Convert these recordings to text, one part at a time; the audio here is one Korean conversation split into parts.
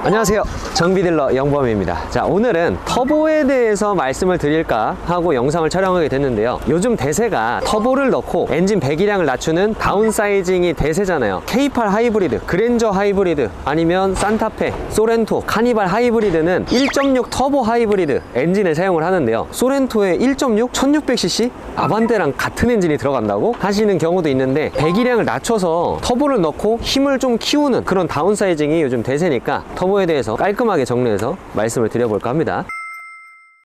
안녕하세요, 정비딜러 영범입니다. 자, 오늘은 터보에 대해서 말씀을 드릴까 하고 영상을 촬영하게 됐는데요. 요즘 대세가 터보를 넣고 엔진 배기량을 낮추는 다운사이징이 대세잖아요. K8 하이브리드, 그랜저 하이브리드, 아니면 산타페, 소렌토, 카니발 하이브리드는 1.6 터보 하이브리드 엔진을 사용을 하는데요. 소렌토에 1.6 1600cc 아반떼랑 같은 엔진이 들어간다고 하시는 경우도 있는데, 배기량을 낮춰서 터보를 넣고 힘을 좀 키우는 그런 다운사이징이 요즘 대세니까 터보에 대해서 깔끔하게 정리해서 말씀을 드려볼까 합니다.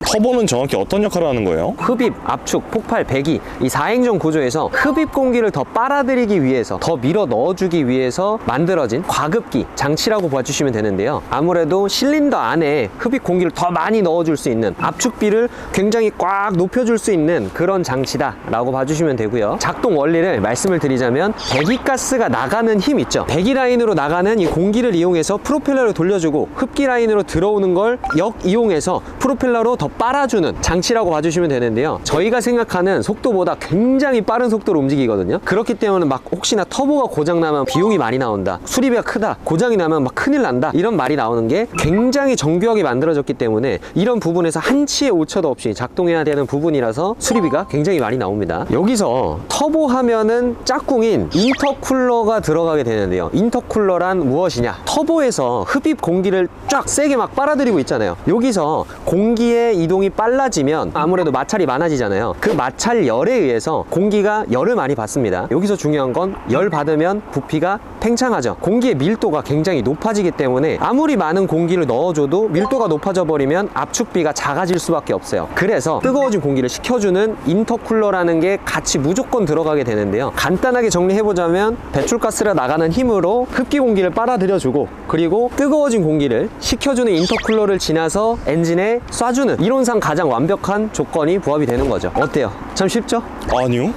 터보는 정확히 어떤 역할을 하는 거예요? 흡입, 압축, 폭발, 배기, 이 4행정 구조에서 흡입 공기를 더 빨아들이기 위해서, 더 밀어 넣어주기 위해서 만들어진 과급기 장치라고 봐주시면 되는데요. 아무래도 실린더 안에 흡입 공기를 더 많이 넣어줄 수 있는, 압축비를 굉장히 꽉 높여줄 수 있는 그런 장치다 라고 봐주시면 되고요. 작동 원리를 말씀을 드리자면, 배기가스가 나가는 힘 있죠. 배기 라인으로 나가는 이 공기를 이용해서 프로펠러를 돌려주고, 흡기 라인으로 들어오는 걸 역이용해서 프로펠러로 더 빨아주는 장치라고 봐주시면 되는데요. 저희가 생각하는 속도보다 굉장히 빠른 속도로 움직이거든요. 그렇기 때문에 막 혹시나 터보가 고장나면 비용이 많이 나온다, 수리비가 크다, 고장이 나면 막 큰일 난다, 이런 말이 나오는 게 굉장히 정교하게 만들어졌기 때문에 이런 부분에서 한치의 오차도 없이 작동해야 되는 부분이라서 수리비가 굉장히 많이 나옵니다. 여기서 터보 하면은 짝꿍인 인터쿨러가 들어가게 되는데요. 인터쿨러란 무엇이냐? 터보에서 흡입 공기를 쫙 세게 막 빨아들이고 있잖아요. 여기서 공기의 이동이 빨라지면 아무래도 마찰이 많아지잖아요. 그 마찰 열에 의해서 공기가 열을 많이 받습니다. 여기서 중요한 건, 열 받으면 부피가 팽창하죠. 공기의 밀도가 굉장히 높아지기 때문에 아무리 많은 공기를 넣어줘도 밀도가 높아져 버리면 압축비가 작아질 수밖에 없어요. 그래서 뜨거워진 공기를 식혀주는 인터쿨러라는 게 같이 무조건 들어가게 되는데요. 간단하게 정리해보자면, 배출가스가 나가는 힘으로 흡기 공기를 빨아들여주고, 그리고 뜨거워진 공기를 식혀주는 인터쿨러를 지나서 엔진에 쏴주는, 이론상 가장 완벽한 조건이 부합이 되는 거죠. 어때요? 참 쉽죠? 아니요.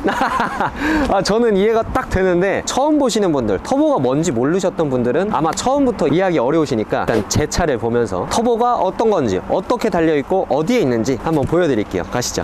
저는 이해가 딱 되는데, 처음 보시는 분들, 터보가 뭔지 모르셨던 분들은 아마 처음부터 이해하기 어려우시니까 일단 제 차를 보면서 터보가 어떤 건지, 어떻게 달려있고 어디에 있는지 한번 보여드릴게요. 가시죠.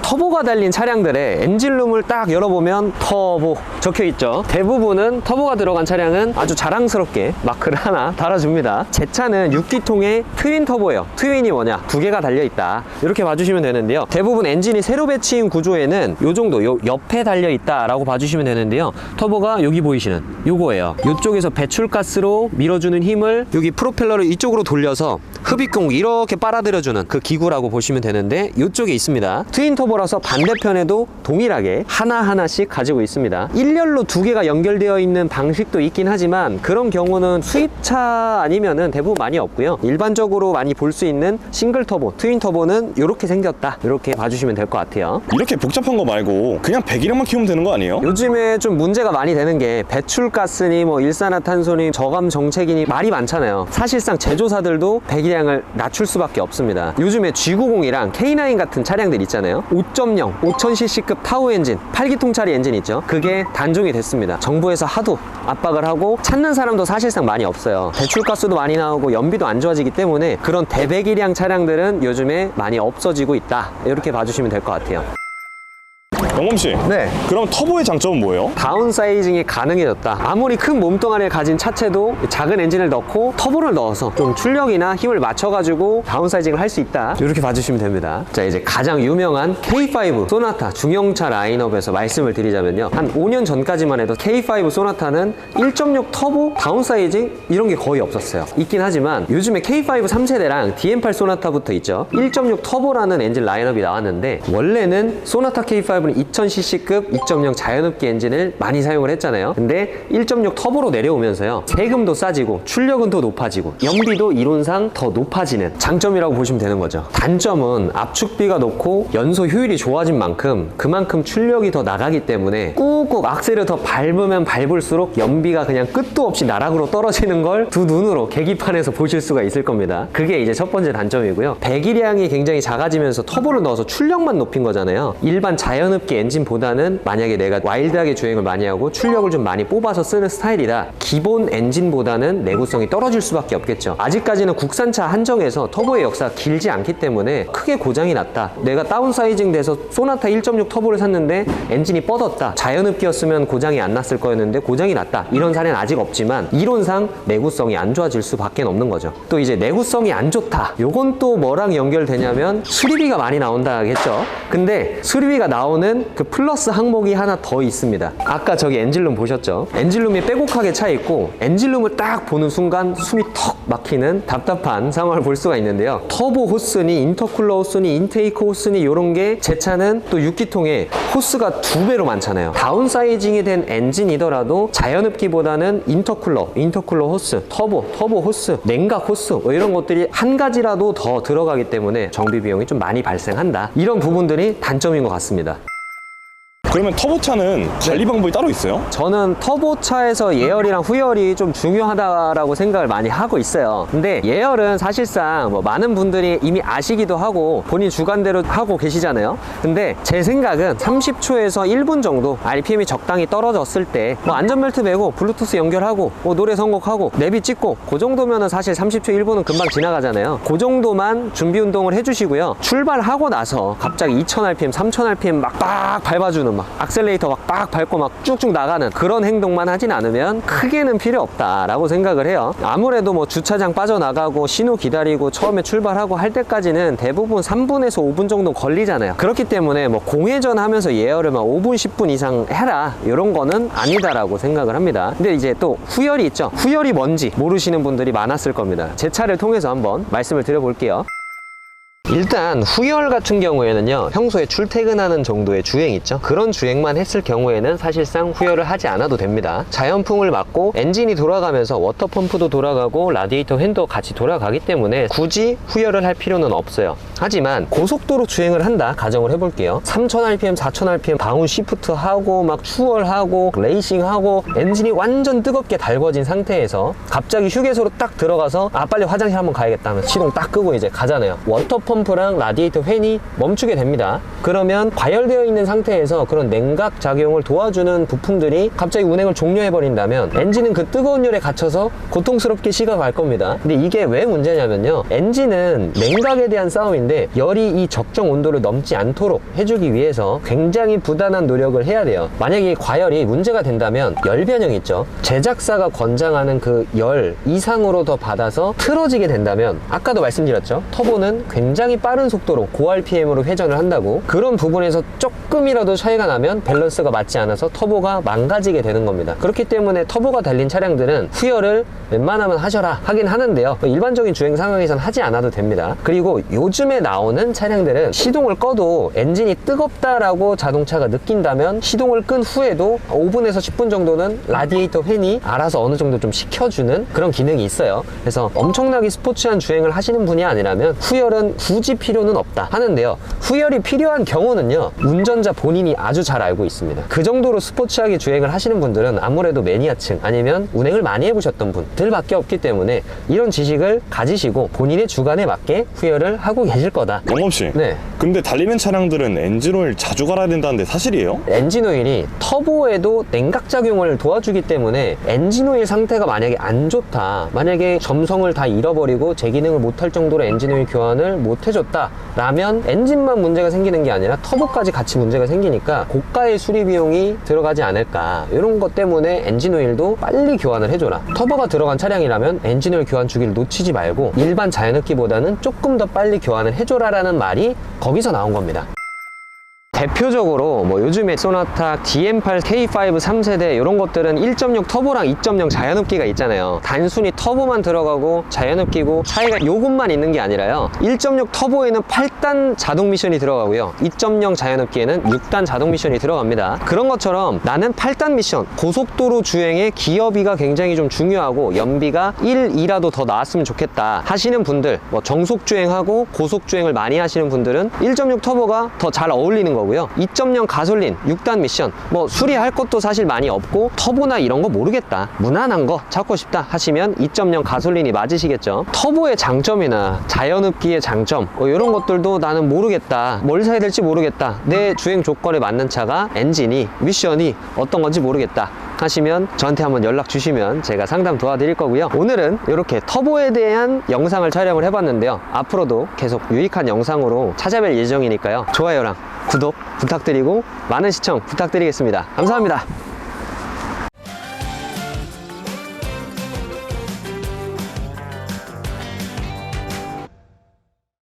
터보가 달린 차량들의 엔진룸을 딱 열어보면 터보 적혀있죠. 대부분은 터보가 들어간 차량은 아주 자랑스럽게 마크를 하나 달아줍니다. 제 차는 6기통의 트윈 터보예요. 트윈이 뭐냐? 두 개가 달려있다, 이렇게 봐주시면 되는데요. 대부분 엔진이 세로 배치인 구조에는 요 정도, 요 옆에 달려있다 라고 봐주시면 되는데요. 터보가 여기 보이시는 요거예요. 이쪽에서 배출가스로 밀어주는 힘을 여기 프로펠러를 이쪽으로 돌려서 흡입 공기 이렇게 빨아들여주는 그 기구라고 보시면 되는데, 이쪽에 있습니다. 트윈 터보라서 반대편에도 동일하게 하나하나씩 가지고 있습니다. 일렬로 두 개가 연결되어 있는 방식도 있긴 하지만, 그런 경우는 수입차 아니면은 대부분 많이 없고요. 일반적으로 많이 볼 수 있는 싱글 터보, 트윈 터보는 이렇게 생겼다, 이렇게 봐주시면 될 것 같아요. 이렇게 복잡한 거 말고 그냥 배기량만 키우면 되는 거 아니에요? 요즘에 좀 문제가 많이 되는 게, 배출가스니 뭐 일산화탄소니 저감 정책이니 말이 많잖아요. 사실상 제조사들도 배기량을 낮출 수밖에 없습니다. 요즘에 G90이랑 K9 같은 차량들 있잖아요. 5.0, 5000cc급 타우 엔진, 8기통짜리 엔진 있죠. 그게 단종이 됐습니다. 정부에서 하도 압박을 하고 찾는 사람도 사실상 많이 없어요. 배출가스도 많이 나오고 연비도 안 좋아지기 때문에 그런 대배기량 차량들은 요즘에 많이 없어지고 있다, 이렇게 봐주시면 될 것 같아요. 영범씨, 네. 그럼 터보의 장점은 뭐예요? 다운사이징이 가능해졌다. 아무리 큰 몸뚱아리를 가진 차체도 작은 엔진을 넣고 터보를 넣어서 좀 출력이나 힘을 맞춰가지고 다운사이징을 할 수 있다, 이렇게 봐주시면 됩니다. 자, 이제 가장 유명한 K5 소나타 중형차 라인업에서 말씀을 드리자면요, 한 5년 전까지만 해도 K5 소나타는 1.6 터보 다운사이징 이런 게 거의 없었어요. 있긴 하지만 요즘에 K5 3세대랑 DM8 소나타부터 있죠. 1.6 터보라는 엔진 라인업이 나왔는데, 원래는 소나타 K5는 2000cc급 2.0 자연흡기 엔진을 많이 사용을 했잖아요. 근데 1.6 터보로 내려오면서요, 세금도 싸지고 출력은 더 높아지고 연비도 이론상 더 높아지는 장점이라고 보시면 되는 거죠. 단점은 압축비가 높고 연소 효율이 좋아진 만큼 그만큼 출력이 더 나가기 때문에 꾹꾹 악셀을 더 밟으면 밟을수록 연비가 그냥 끝도 없이 나락으로 떨어지는 걸 두 눈으로 계기판에서 보실 수가 있을 겁니다. 그게 이제 첫 번째 단점이고요. 배기량이 굉장히 작아지면서 터보를 넣어서 출력만 높인 거잖아요. 일반 자연흡기 엔진보다는 만약에 내가 와일드하게 주행을 많이 하고 출력을 좀 많이 뽑아서 쓰는 스타일이다, 기본 엔진보다는 내구성이 떨어질 수밖에 없겠죠. 아직까지는 국산차 한정에서 터보의 역사가 길지 않기 때문에 크게 고장이 났다, 내가 다운사이징 돼서 소나타 1.6 터보를 샀는데 엔진이 뻗었다, 자연흡기였으면 고장이 안 났을 거였는데 고장이 났다, 이런 사례는 아직 없지만 이론상 내구성이 안 좋아질 수밖에 없는 거죠. 또 이제 내구성이 안 좋다, 요건 또 뭐랑 연결되냐면 수리비가 많이 나온다 하겠죠. 근데 수리비가 나오는 그 플러스 항목이 하나 더 있습니다. 아까 저기 엔진룸 보셨죠? 엔진룸이 빼곡하게 차 있고 엔진룸을 딱 보는 순간 숨이 턱 막히는 답답한 상황을 볼 수가 있는데요. 터보 호스니 인터쿨러 호스니 인테이크 호스니 이런 게 제 차는 또 6기통에 호스가 2배로 많잖아요. 다운사이징이 된 엔진이더라도 자연흡기보다는 인터쿨러 호스, 터보 호스, 냉각 호스 뭐 이런 것들이 한 가지라도 더 들어가기 때문에 정비 비용이 좀 많이 발생한다. 이런 부분들이 단점인 것 같습니다. 그러면 터보차는 관리 방법이 따로 있어요? 저는 터보차에서 예열이랑 후열이 좀 중요하다라고 생각을 많이 하고 있어요. 근데 예열은 사실상 뭐 많은 분들이 이미 아시기도 하고 본인 주관대로 하고 계시잖아요. 근데 제 생각은 30초에서 1분 정도 RPM이 적당히 떨어졌을 때 뭐 안전벨트 매고 블루투스 연결하고 뭐 노래 선곡하고 내비 찍고 그 정도면은 사실 30초 1분은 금방 지나가잖아요. 그 정도만 준비 운동을 해주시고요. 출발하고 나서 갑자기 2000rpm, 3000rpm 막 밟아주는 악셀레이터 막 밟고 막 쭉쭉 나가는 그런 행동만 하진 않으면 크게는 필요 없다라고 생각을 해요. 아무래도 뭐 주차장 빠져나가고 신호 기다리고 처음에 출발하고 할 때까지는 대부분 3분에서 5분 정도 걸리잖아요. 그렇기 때문에 뭐 공회전 하면서 예열을 막 5분 10분 이상 해라 이런 거는 아니다라고 생각을 합니다. 근데 이제 또 후열이 있죠. 후열이 뭔지 모르시는 분들이 많았을 겁니다. 제 차를 통해서 한번 말씀을 드려볼게요. 일단 후열 같은 경우에는요, 평소에 출퇴근하는 정도의 주행 있죠. 그런 주행만 했을 경우에는 사실상 후열을 하지 않아도 됩니다. 자연풍을 맞고 엔진이 돌아가면서 워터펌프도 돌아가고 라디에이터 팬도 같이 돌아가기 때문에 굳이 후열을 할 필요는 없어요. 하지만 고속도로 주행을 한다 가정을 해볼게요. 3000rpm, 4000rpm 다운 시프트 하고 막 추월하고 레이싱 하고 엔진이 완전 뜨겁게 달궈진 상태에서 갑자기 휴게소로 딱 들어가서 빨리 화장실 한번 가야겠다 하면 시동 딱 끄고 이제 가잖아요. 워터펌프랑 라디에이터 팬이 멈추게 됩니다. 그러면 과열되어 있는 상태에서 그런 냉각 작용을 도와주는 부품들이 갑자기 운행을 종료해버린다면 엔진은 그 뜨거운 열에 갇혀서 고통스럽게 식어갈 겁니다. 근데 이게 왜 문제냐면요, 엔진은 냉각에 대한 싸움인데 열이 이 적정 온도를 넘지 않도록 해주기 위해서 굉장히 부단한 노력을 해야 돼요. 만약에 과열이 문제가 된다면 열 변형 있죠. 제작사가 권장하는 그 열 이상으로 더 받아서 틀어지게 된다면, 아까도 말씀드렸죠, 터보는 굉장히 빠른 속도로 고RPM으로 회전을 한다고. 그런 부분에서 조금이라도 차이가 나면 밸런스가 맞지 않아서 터보가 망가지게 되는 겁니다. 그렇기 때문에 터보가 달린 차량들은 후열을 웬만하면 하셔라 하긴 하는데요, 일반적인 주행 상황에서는 하지 않아도 됩니다. 그리고 요즘에 나오는 차량들은 시동을 꺼도 엔진이 뜨겁다라고 자동차가 느낀다면 시동을 끈 후에도 5분에서 10분 정도는 라디에이터 팬이 알아서 어느 정도 좀 식혀주는 그런 기능이 있어요. 그래서 엄청나게 스포츠한 주행을 하시는 분이 아니라면 후열은 굳이 필요는 없다 하는데요, 후열이 필요한 경우는요, 운전자 본인이 아주 잘 알고 있습니다. 그 정도로 스포츠하게 주행을 하시는 분들은 아무래도 매니아층 아니면 운행을 많이 해보셨던 분들밖에 없기 때문에 이런 지식을 가지시고 본인의 주관에 맞게 후열을 하고 계실 거다. 영검씨, 네. 근데 달리는 차량들은 엔진오일 자주 갈아야 된다는데 사실이에요? 엔진오일이 터보에도 냉각작용을 도와주기 때문에 엔진오일 상태가 만약에 안 좋다, 만약에 점성을 다 잃어버리고 제 기능을 못할 정도로 엔진오일 교환을 못 해줬다 라면 엔진만 문제가 생기는 게 아니라 터보까지 같이 문제가 생기니까 고가의 수리 비용이 들어가지 않을까, 이런 것 때문에 엔진오일도 빨리 교환을 해줘라. 터보가 들어간 차량이라면 엔진오일 교환 주기를 놓치지 말고 일반 자연흡기보다는 조금 더 빨리 교환을 해줘라 라는 말이 거기서 나온 겁니다. 대표적으로 뭐 요즘에 소나타 DM8 K5 3세대 이런 것들은 1.6 터보랑 2.0 자연흡기가 있잖아요. 단순히 터보만 들어가고 자연흡기고 차이가 요것만 있는 게 아니라요, 1.6 터보에는 8단 자동 미션이 들어가고요, 2.0 자연흡기에는 6단 자동 미션이 들어갑니다. 그런 것처럼 나는 8단 미션, 고속도로 주행에 기어비가 굉장히 좀 중요하고 연비가 1, 2라도 더 나왔으면 좋겠다 하시는 분들, 뭐 정속 주행하고 고속 주행을 많이 하시는 분들은 1.6 터보가 더 잘 어울리는 거고, 거고요. 2.0 가솔린 6단 미션, 뭐 수리할 것도 사실 많이 없고 터보나 이런 거 모르겠다, 무난한 거 찾고 싶다 하시면 2.0 가솔린이 맞으시겠죠. 터보의 장점이나 자연흡기의 장점 이런 것들도 나는 모르겠다, 뭘 사야 될지 모르겠다, 내 주행 조건에 맞는 차가 엔진이 미션이 어떤 건지 모르겠다 하시면 저한테 한번 연락 주시면 제가 상담 도와드릴 거고요. 오늘은 이렇게 터보에 대한 영상을 촬영을 해봤는데요. 앞으로도 계속 유익한 영상으로 찾아뵐 예정이니까요. 좋아요랑 구독 부탁드리고 많은 시청 부탁드리겠습니다. 감사합니다.